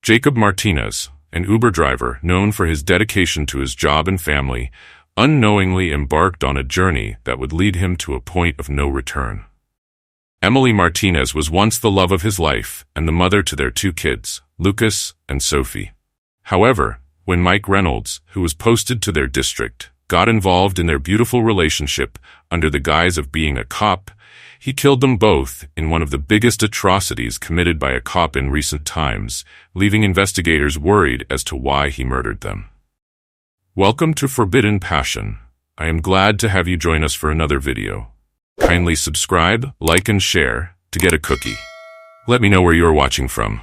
Jacob Martinez, an Uber driver known for his dedication to his job and family, unknowingly embarked on a journey that would lead him to a point of no return. Emily Martinez was once the love of his life and the mother to their two kids, Lucas and Sophie. However, when Mike Reynolds, who was posted to their district, got involved in their beautiful relationship under the guise of being a cop, he killed them both in one of the biggest atrocities committed by a cop in recent times, leaving investigators worried as to why he murdered them. Welcome to Forbidden Passion. I am glad to have you join us for another video. Kindly subscribe, like, and share to get a cookie. Let me know where you are watching from.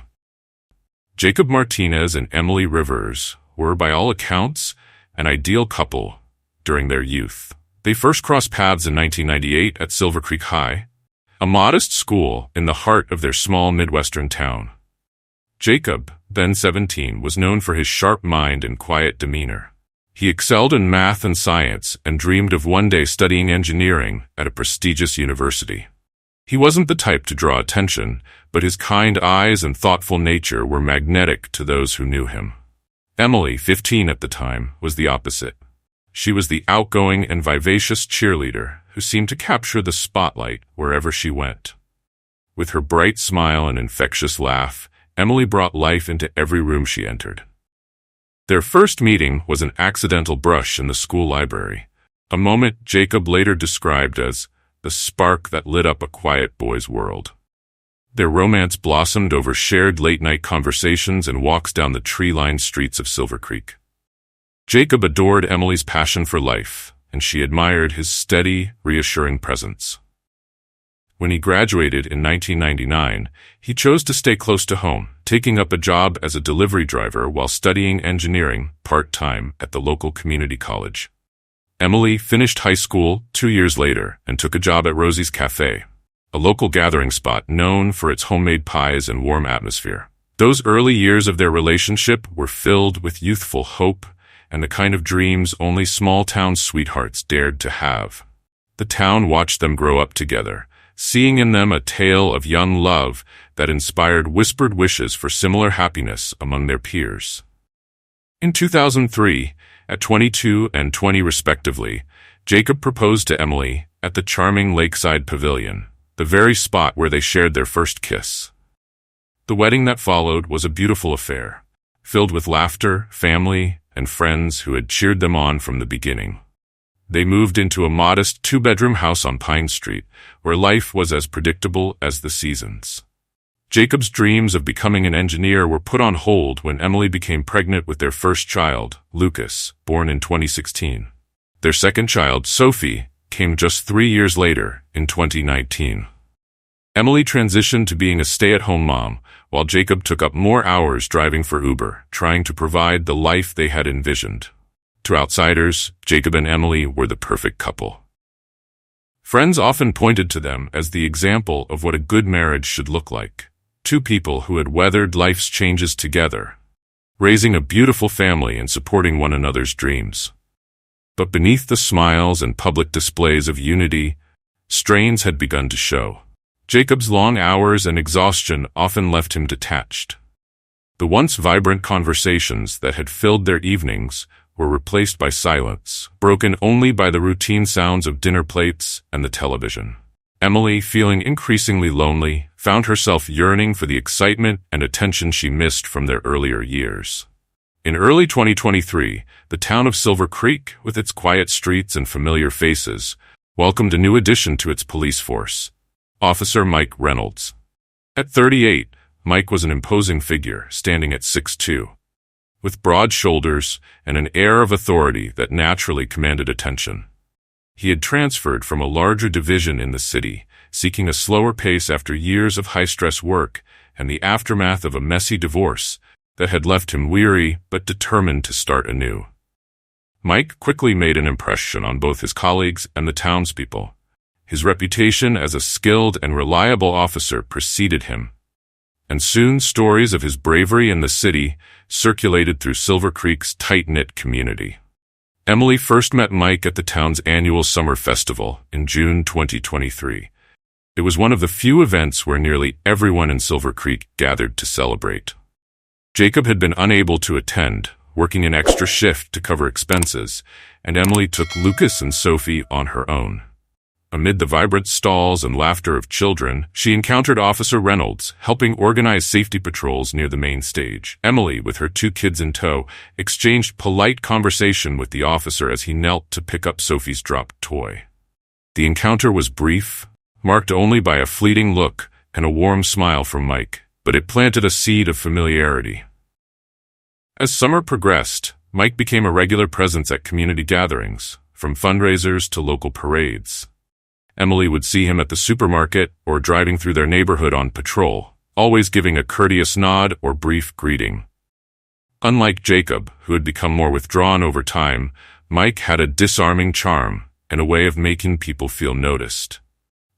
Jacob Martinez and Emily Rivers were, by all accounts, an ideal couple during their youth. They first crossed paths in 1998 at Silver Creek High, a modest school in the heart of their small Midwestern town. Jacob, then 17, was known for his sharp mind and quiet demeanor. He excelled in math and science and dreamed of one day studying engineering at a prestigious university. He wasn't the type to draw attention, but his kind eyes and thoughtful nature were magnetic to those who knew him. Emily, 15 at the time, was the opposite. She was the outgoing and vivacious cheerleader who seemed to capture the spotlight wherever she went. With her bright smile and infectious laugh, Emily brought life into every room she entered. Their first meeting was an accidental brush in the school library, a moment Jacob later described as the spark that lit up a quiet boy's world. Their romance blossomed over shared late-night conversations and walks down the tree-lined streets of Silver Creek. Jacob adored Emily's passion for life, and she admired his steady, reassuring presence. When he graduated in 1999, he chose to stay close to home, taking up a job as a delivery driver while studying engineering part-time at the local community college. Emily finished high school 2 years later and took a job at Rosie's Cafe, a local gathering spot known for its homemade pies and warm atmosphere. Those early years of their relationship were filled with youthful hope and the kind of dreams only small-town sweethearts dared to have. The town watched them grow up together, seeing in them a tale of young love that inspired whispered wishes for similar happiness among their peers. In 2003, at 22 and 20 respectively, Jacob proposed to Emily at the charming Lakeside Pavilion, the very spot where they shared their first kiss. The wedding that followed was a beautiful affair, filled with laughter, family, and friends who had cheered them on from the beginning. They moved into a modest 2-bedroom house on Pine Street, where life was as predictable as the seasons. Jacob's dreams of becoming an engineer were put on hold when Emily became pregnant with their first child, Lucas, born in 2016. Their second child, Sophie, came just 3 years later, in 2019. Emily transitioned to being a stay-at-home mom, while Jacob took up more hours driving for Uber, trying to provide the life they had envisioned. To outsiders, Jacob and Emily were the perfect couple. Friends often pointed to them as the example of what a good marriage should look like. Two people who had weathered life's changes together, raising a beautiful family and supporting one another's dreams. But beneath the smiles and public displays of unity, strains had begun to show. Jacob's long hours and exhaustion often left him detached. The once vibrant conversations that had filled their evenings were replaced by silence, broken only by the routine sounds of dinner plates and the television. Emily, feeling increasingly lonely, found herself yearning for the excitement and attention she missed from their earlier years. In early 2023, the town of Silver Creek, with its quiet streets and familiar faces, welcomed a new addition to its police force, Officer Mike Reynolds. At 38, Mike was an imposing figure, standing at 6'2", with broad shoulders and an air of authority that naturally commanded attention. He had transferred from a larger division in the city, seeking a slower pace after years of high-stress work and the aftermath of a messy divorce that had left him weary but determined to start anew. Mike quickly made an impression on both his colleagues and the townspeople. His reputation as a skilled and reliable officer preceded him, and soon stories of his bravery in the city circulated through Silver Creek's tight-knit community. Emily first met Mike at the town's annual summer festival in June 2023. It was one of the few events where nearly everyone in Silver Creek gathered to celebrate. Jacob had been unable to attend, working an extra shift to cover expenses, and Emily took Lucas and Sophie on her own. Amid the vibrant stalls and laughter of children, she encountered Officer Reynolds, helping organize safety patrols near the main stage. Emily, with her 2 kids in tow, exchanged polite conversation with the officer as he knelt to pick up Sophie's dropped toy. The encounter was brief, marked only by a fleeting look and a warm smile from Mike, but it planted a seed of familiarity. As summer progressed, Mike became a regular presence at community gatherings, from fundraisers to local parades. Emily would see him at the supermarket or driving through their neighborhood on patrol, always giving a courteous nod or brief greeting. Unlike Jacob, who had become more withdrawn over time, Mike had a disarming charm and a way of making people feel noticed.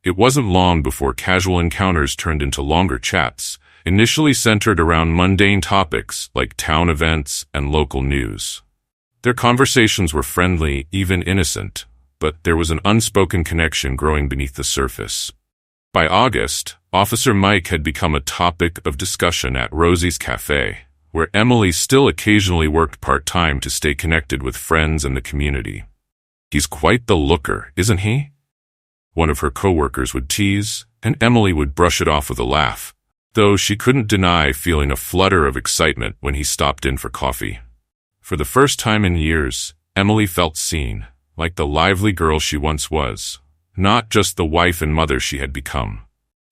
It wasn't long before casual encounters turned into longer chats, initially centered around mundane topics like town events and local news. Their conversations were friendly, even innocent, but there was an unspoken connection growing beneath the surface. By August, Officer Mike had become a topic of discussion at Rosie's Cafe, where Emily still occasionally worked part-time to stay connected with friends and the community. "He's quite the looker, isn't he?" one of her co-workers would tease, and Emily would brush it off with a laugh, though she couldn't deny feeling a flutter of excitement when he stopped in for coffee. For the first time in years, Emily felt seen, like the lively girl she once was, not just the wife and mother she had become.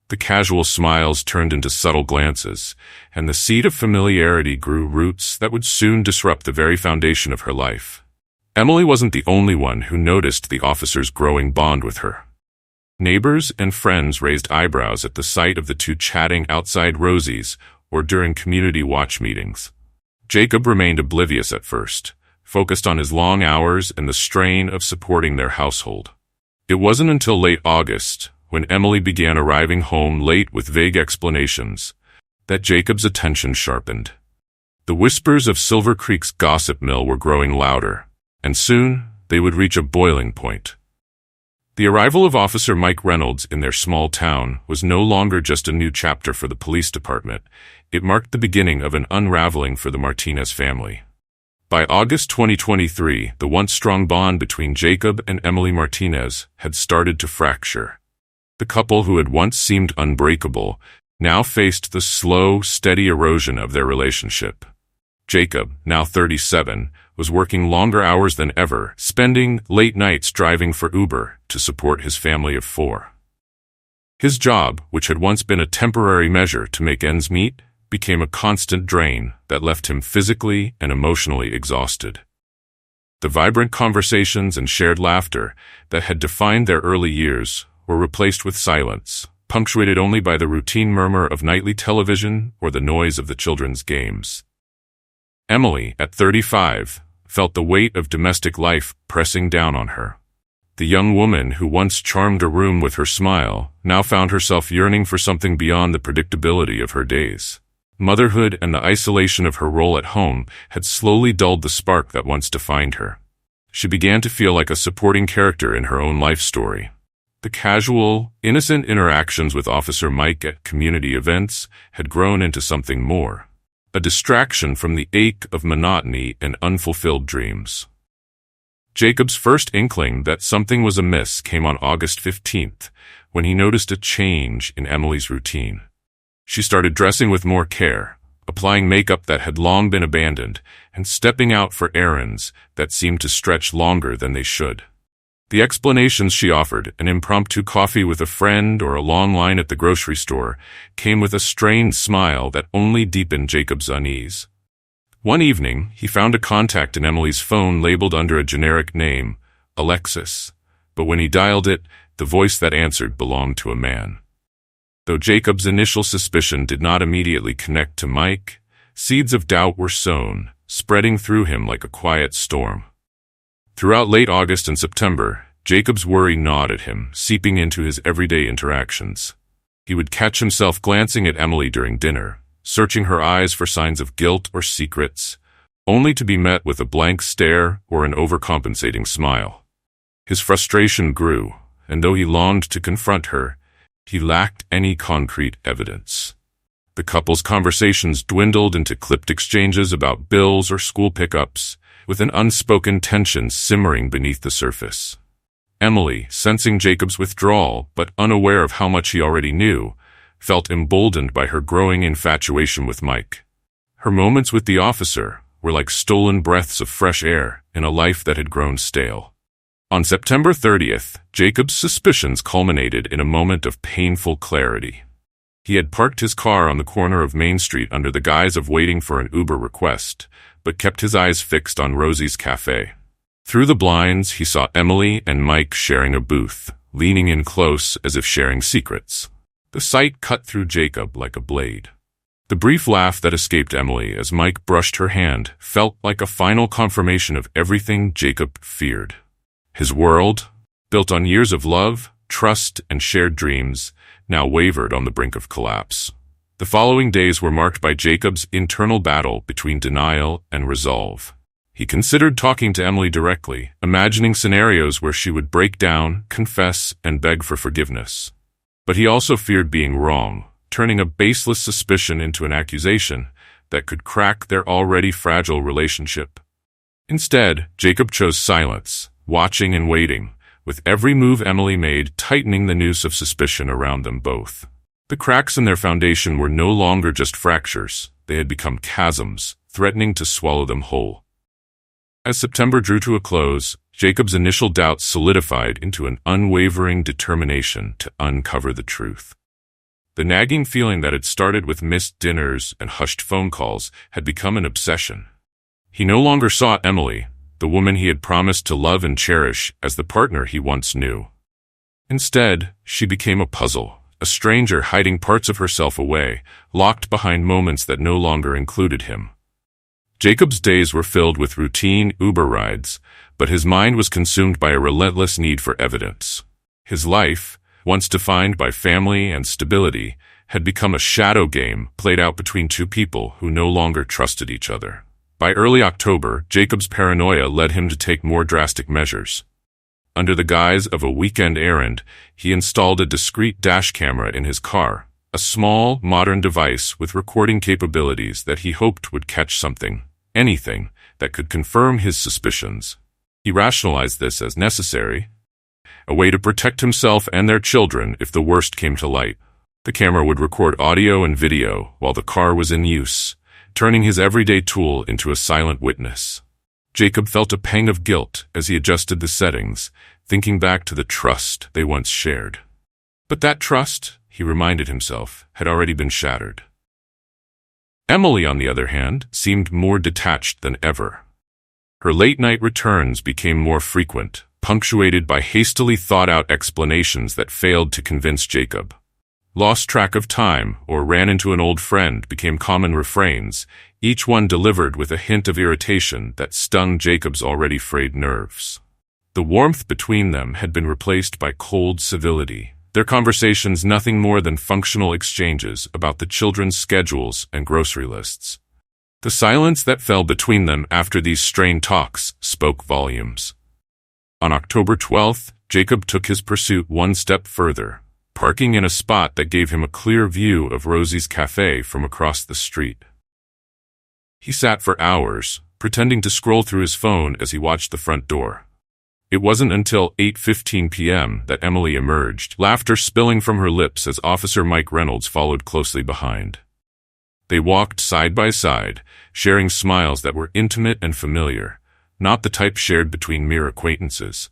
The casual smiles turned into subtle glances, and the seed of familiarity grew roots that would soon disrupt the very foundation of her life. Emily wasn't the only one who noticed the officer's growing bond with her. Neighbors and friends raised eyebrows at the sight of the 2 chatting outside Rosie's or during community watch meetings. Jacob remained oblivious at first, focused on his long hours and the strain of supporting their household. It wasn't until late August, when Emily began arriving home late with vague explanations, that Jacob's attention sharpened. The whispers of Silver Creek's gossip mill were growing louder, and soon they would reach a boiling point. The arrival of Officer Mike Reynolds in their small town was no longer just a new chapter for the police department. It marked the beginning of an unraveling for the Martinez family. By August 2023, the once strong bond between Jacob and Emily Martinez had started to fracture. The couple who had once seemed unbreakable now faced the slow, steady erosion of their relationship. Jacob, now 37, was working longer hours than ever, spending late nights driving for Uber to support his family of 4. His job, which had once been a temporary measure to make ends meet, became a constant drain that left him physically and emotionally exhausted. The vibrant conversations and shared laughter that had defined their early years were replaced with silence, punctuated only by the routine murmur of nightly television or the noise of the children's games. Emily, at 35, felt the weight of domestic life pressing down on her. The young woman who once charmed a room with her smile now found herself yearning for something beyond the predictability of her days. Motherhood and the isolation of her role at home had slowly dulled the spark that once defined her. She began to feel like a supporting character in her own life story. The casual, innocent interactions with Officer Mike at community events had grown into something more, a distraction from the ache of monotony and unfulfilled dreams. Jacob's first inkling that something was amiss came on August 15th, when he noticed a change in Emily's routine. She started dressing with more care, applying makeup that had long been abandoned, and stepping out for errands that seemed to stretch longer than they should. The explanations she offered, an impromptu coffee with a friend or a long line at the grocery store, came with a strained smile that only deepened Jacob's unease. One evening, he found a contact in Emily's phone labeled under a generic name, Alexis, but when he dialed it, the voice that answered belonged to a man. Though Jacob's initial suspicion did not immediately connect to Mike, seeds of doubt were sown, spreading through him like a quiet storm. Throughout late August and September, Jacob's worry gnawed at him, seeping into his everyday interactions. He would catch himself glancing at Emily during dinner, searching her eyes for signs of guilt or secrets, only to be met with a blank stare or an overcompensating smile. His frustration grew, and though he longed to confront her, he lacked any concrete evidence. The couple's conversations dwindled into clipped exchanges about bills or school pickups, with an unspoken tension simmering beneath the surface. Emily, sensing Jacob's withdrawal but unaware of how much he already knew, felt emboldened by her growing infatuation with Mike. Her moments with the officer were like stolen breaths of fresh air in a life that had grown stale. On September 30th, Jacob's suspicions culminated in a moment of painful clarity. He had parked his car on the corner of Main Street under the guise of waiting for an Uber request, but kept his eyes fixed on Rosie's cafe. Through the blinds, he saw Emily and Mike sharing a booth, leaning in close as if sharing secrets. The sight cut through Jacob like a blade. The brief laugh that escaped Emily as Mike brushed her hand felt like a final confirmation of everything Jacob feared. His world, built on years of love, trust, and shared dreams, now wavered on the brink of collapse. The following days were marked by Jacob's internal battle between denial and resolve. He considered talking to Emily directly, imagining scenarios where she would break down, confess, and beg for forgiveness. But he also feared being wrong, turning a baseless suspicion into an accusation that could crack their already fragile relationship. Instead, Jacob chose silence, watching and waiting, with every move Emily made tightening the noose of suspicion around them both. The cracks in their foundation were no longer just fractures, they had become chasms, threatening to swallow them whole. As September drew to a close, Jacob's initial doubts solidified into an unwavering determination to uncover the truth. The nagging feeling that had started with missed dinners and hushed phone calls had become an obsession. He no longer saw Emily, the woman he had promised to love and cherish, as the partner he once knew. Instead, she became a puzzle, a stranger hiding parts of herself away, locked behind moments that no longer included him. Jacob's days were filled with routine Uber rides, but his mind was consumed by a relentless need for evidence. His life, once defined by family and stability, had become a shadow game played out between two people who no longer trusted each other. By early October, Jacob's paranoia led him to take more drastic measures. Under the guise of a weekend errand, he installed a discreet dash camera in his car, a small, modern device with recording capabilities that he hoped would catch something, anything, that could confirm his suspicions. He rationalized this as necessary, a way to protect himself and their children if the worst came to light. The camera would record audio and video while the car was in use, turning his everyday tool into a silent witness. Jacob felt a pang of guilt as he adjusted the settings, thinking back to the trust they once shared. But that trust, he reminded himself, had already been shattered. Emily, on the other hand, seemed more detached than ever. Her late-night returns became more frequent, punctuated by hastily thought-out explanations that failed to convince Jacob. Lost track of time or ran into an old friend became common refrains, each one delivered with a hint of irritation that stung Jacob's already frayed nerves. The warmth between them had been replaced by cold civility, their conversations nothing more than functional exchanges about the children's schedules and grocery lists. The silence that fell between them after these strained talks spoke volumes. On October 12th, Jacob took his pursuit one step further, parking in a spot that gave him a clear view of Rosie's cafe from across the street. He sat for hours, pretending to scroll through his phone as he watched the front door. It wasn't until 8:15 p.m. that Emily emerged, laughter spilling from her lips as Officer Mike Reynolds followed closely behind. They walked side by side, sharing smiles that were intimate and familiar, not the type shared between mere acquaintances.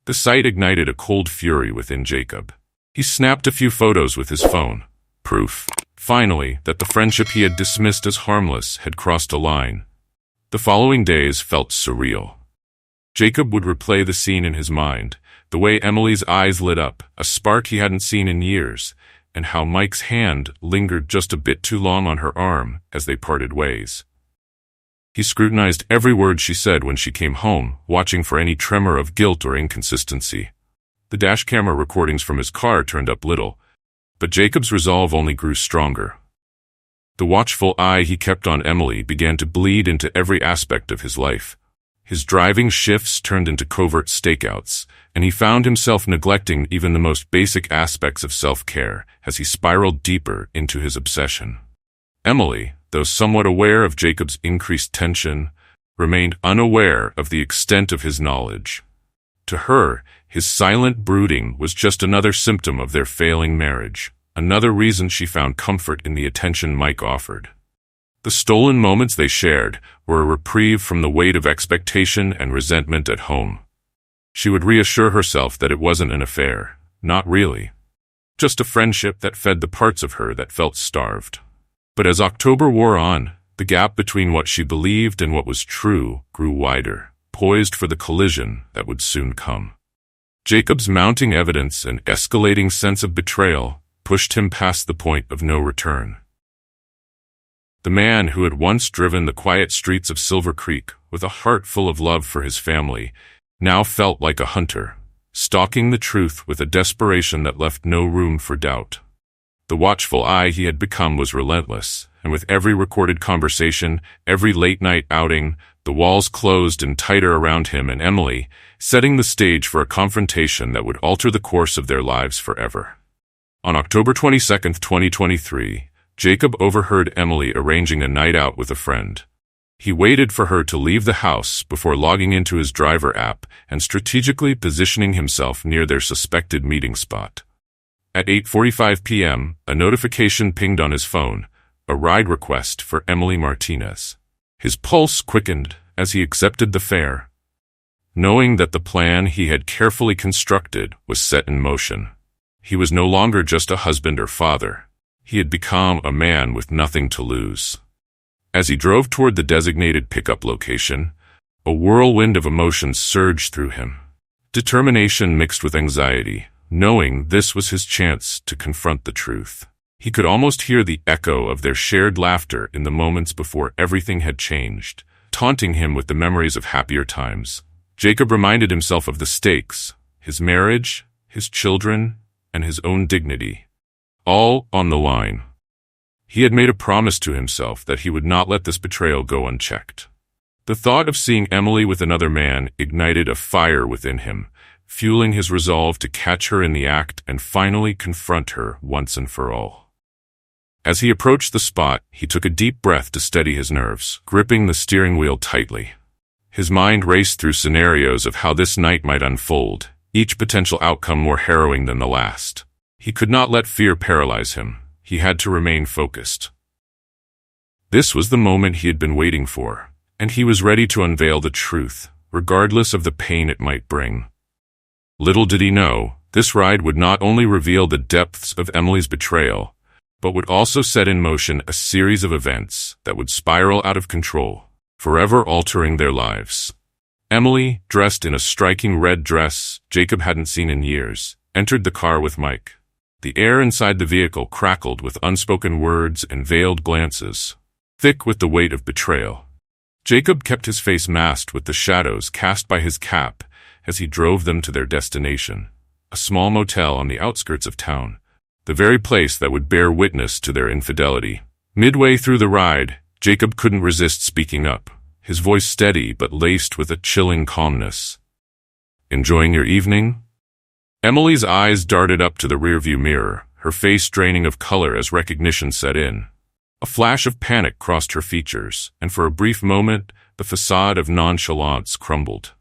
The sight ignited a cold fury within Jacob. He snapped a few photos with his phone, proof, finally, that the friendship he had dismissed as harmless had crossed a line. The following days felt surreal. Jacob would replay the scene in his mind, the way Emily's eyes lit up, a spark he hadn't seen in years, and how Mike's hand lingered just a bit too long on her arm as they parted ways. He scrutinized every word she said when she came home, watching for any tremor of guilt or inconsistency. The dash camera recordings from his car turned up little, but Jacob's resolve only grew stronger. The watchful eye he kept on Emily began to bleed into every aspect of his life. His driving shifts turned into covert stakeouts, and he found himself neglecting even the most basic aspects of self-care as he spiraled deeper into his obsession. Emily, though somewhat aware of Jacob's increased tension, remained unaware of the extent of his knowledge. To her, his silent brooding was just another symptom of their failing marriage, another reason she found comfort in the attention Mike offered. The stolen moments they shared were a reprieve from the weight of expectation and resentment at home. She would reassure herself that it wasn't an affair, not really. Just a friendship that fed the parts of her that felt starved. But as October wore on, the gap between what she believed and what was true grew wider, poised for the collision that would soon come. Jacob's mounting evidence and escalating sense of betrayal pushed him past the point of no return. The man who had once driven the quiet streets of Silver Creek with a heart full of love for his family now felt like a hunter, stalking the truth with a desperation that left no room for doubt. The watchful eye he had become was relentless, and with every recorded conversation, every late-night outing, the walls closed in tighter around him and Emily, setting the stage for a confrontation that would alter the course of their lives forever. On October 22, 2023, Jacob overheard Emily arranging a night out with a friend. He waited for her to leave the house before logging into his driver app and strategically positioning himself near their suspected meeting spot. At 8:45 p.m., a notification pinged on his phone, a ride request for Emily Martinez. His pulse quickened as he accepted the fare, knowing that the plan he had carefully constructed was set in motion. He was no longer just a husband or father. He had become a man with nothing to lose. As he drove toward the designated pickup location, a whirlwind of emotions surged through him. Determination mixed with anxiety, knowing this was his chance to confront the truth. He could almost hear the echo of their shared laughter in the moments before everything had changed, taunting him with the memories of happier times. Jacob reminded himself of the stakes, his marriage, his children, and his own dignity, all on the line. He had made a promise to himself that he would not let this betrayal go unchecked. The thought of seeing Emily with another man ignited a fire within him, fueling his resolve to catch her in the act and finally confront her once and for all. As he approached the spot, he took a deep breath to steady his nerves, gripping the steering wheel tightly. His mind raced through scenarios of how this night might unfold, each potential outcome more harrowing than the last. He could not let fear paralyze him. He had to remain focused. This was the moment he had been waiting for, and he was ready to unveil the truth, regardless of the pain it might bring. Little did he know, this ride would not only reveal the depths of Emily's betrayal, but would also set in motion a series of events that would spiral out of control, forever altering their lives. Emily, dressed in a striking red dress Jacob hadn't seen in years, entered the car with Mike. The air inside the vehicle crackled with unspoken words and veiled glances, thick with the weight of betrayal. Jacob kept his face masked with the shadows cast by his cap as he drove them to their destination, a small motel on the outskirts of town, the very place that would bear witness to their infidelity. Midway through the ride, Jacob couldn't resist speaking up, his voice steady but laced with a chilling calmness. "Enjoying your evening?" Emily's eyes darted up to the rearview mirror, her face draining of color as recognition set in. A flash of panic crossed her features, and for a brief moment, the facade of nonchalance crumbled.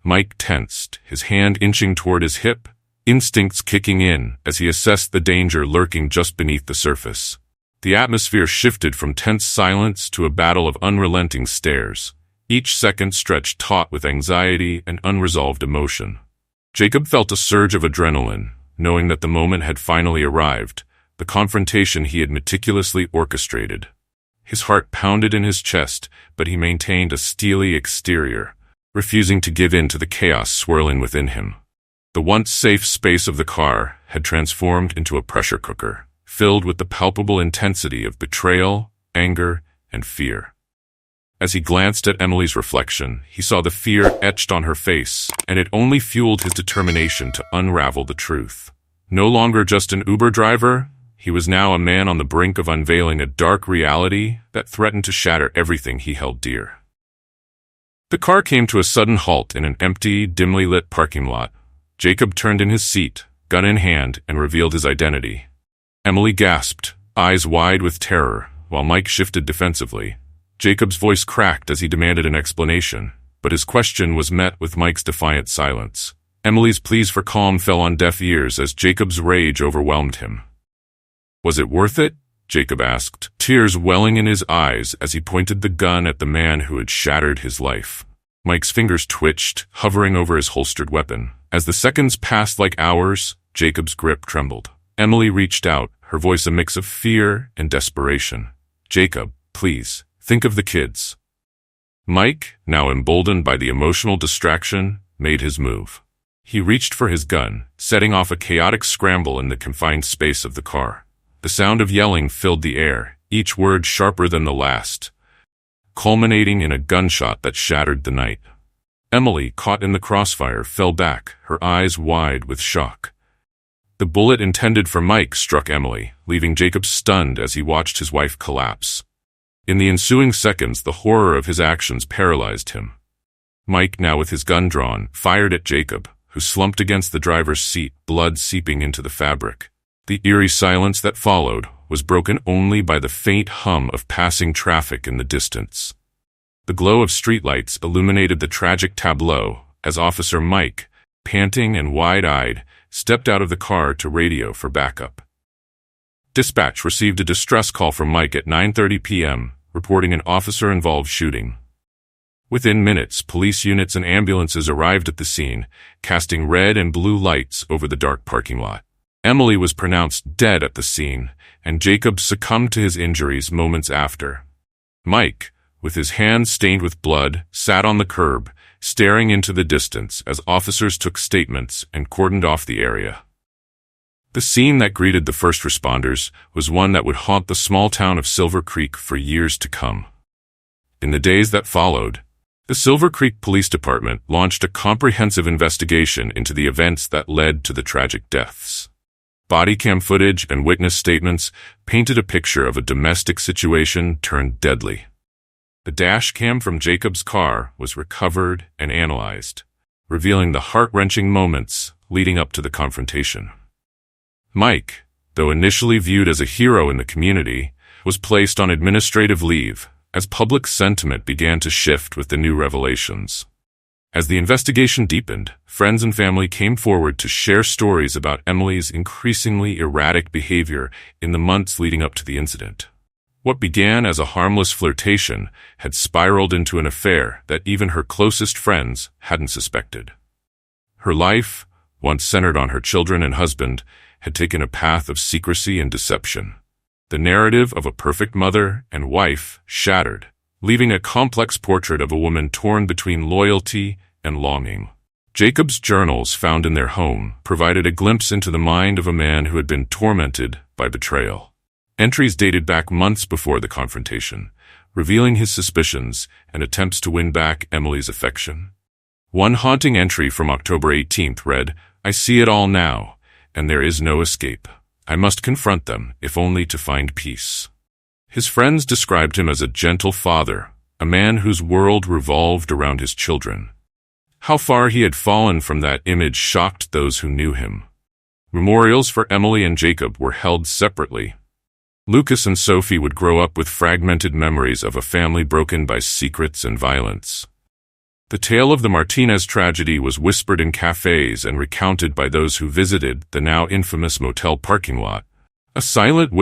Mike tensed, his hand inching toward his hip, instincts kicking in as he assessed the danger lurking just beneath the surface. The atmosphere shifted from tense silence to a battle of unrelenting stares, each second stretched taut with anxiety and unresolved emotion. Jacob felt a surge of adrenaline, knowing that the moment had finally arrived, the confrontation he had meticulously orchestrated. His heart pounded in his chest, but he maintained a steely exterior, refusing to give in to the chaos swirling within him. The once safe space of the car had transformed into a pressure cooker, filled with the palpable intensity of betrayal, anger, and fear. As he glanced at Emily's reflection, he saw the fear etched on her face, and it only fueled his determination to unravel the truth. No longer just an Uber driver, he was now a man on the brink of unveiling a dark reality that threatened to shatter everything he held dear. The car came to a sudden halt in an empty, dimly lit parking lot. Jacob turned in his seat, gun in hand, and revealed his identity. Emily gasped, eyes wide with terror, while Mike shifted defensively. Jacob's voice cracked as he demanded an explanation, but his question was met with Mike's defiant silence. Emily's pleas for calm fell on deaf ears as Jacob's rage overwhelmed him. "Was it worth it?" Jacob asked, tears welling in his eyes as he pointed the gun at the man who had shattered his life. Mike's fingers twitched, hovering over his holstered weapon. As the seconds passed like hours, Jacob's grip trembled. Emily reached out, her voice a mix of fear and desperation. "Jacob, please, think of the kids." Mike, now emboldened by the emotional distraction, made his move. He reached for his gun, setting off a chaotic scramble in the confined space of the car. The sound of yelling filled the air, each word sharper than the last, culminating in a gunshot that shattered the night. Emily, caught in the crossfire, fell back, her eyes wide with shock. The bullet intended for Mike struck Emily, leaving Jacob stunned as he watched his wife collapse. In the ensuing seconds, the horror of his actions paralyzed him. Mike, now with his gun drawn, fired at Jacob, who slumped against the driver's seat, blood seeping into the fabric. The eerie silence that followed was broken only by the faint hum of passing traffic in the distance. The glow of streetlights illuminated the tragic tableau as Officer Mike, panting and wide-eyed, stepped out of the car to radio for backup. Dispatch received a distress call from Mike at 9:30 p.m., reporting an officer-involved shooting. Within minutes, police units and ambulances arrived at the scene, casting red and blue lights over the dark parking lot. Emily was pronounced dead at the scene, and Jacob succumbed to his injuries moments after. Mike, with his hands stained with blood, sat on the curb, staring into the distance as officers took statements and cordoned off the area. The scene that greeted the first responders was one that would haunt the small town of Silver Creek for years to come. In the days that followed, the Silver Creek Police Department launched a comprehensive investigation into the events that led to the tragic deaths. Body cam footage and witness statements painted a picture of a domestic situation turned deadly. The dash cam from Jacob's car was recovered and analyzed, revealing the heart-wrenching moments leading up to the confrontation. Mike, though initially viewed as a hero in the community, was placed on administrative leave as public sentiment began to shift with the new revelations. As the investigation deepened, friends and family came forward to share stories about Emily's increasingly erratic behavior in the months leading up to the incident. What began as a harmless flirtation had spiraled into an affair that even her closest friends hadn't suspected. Her life, once centered on her children and husband, had taken a path of secrecy and deception. The narrative of a perfect mother and wife shattered, leaving a complex portrait of a woman torn between loyalty and longing. Jacob's journals found in their home provided a glimpse into the mind of a man who had been tormented by betrayal. Entries dated back months before the confrontation, revealing his suspicions and attempts to win back Emily's affection. One haunting entry from October 18th read, "I see it all now, and there is no escape. I must confront them, if only to find peace." His friends described him as a gentle father, a man whose world revolved around his children. How far he had fallen from that image shocked those who knew him. Memorials for Emily and Jacob were held separately. Lucas and Sophie would grow up with fragmented memories of a family broken by secrets and violence. The tale of the Martinez tragedy was whispered in cafes and recounted by those who visited the now infamous motel parking lot. A silent witness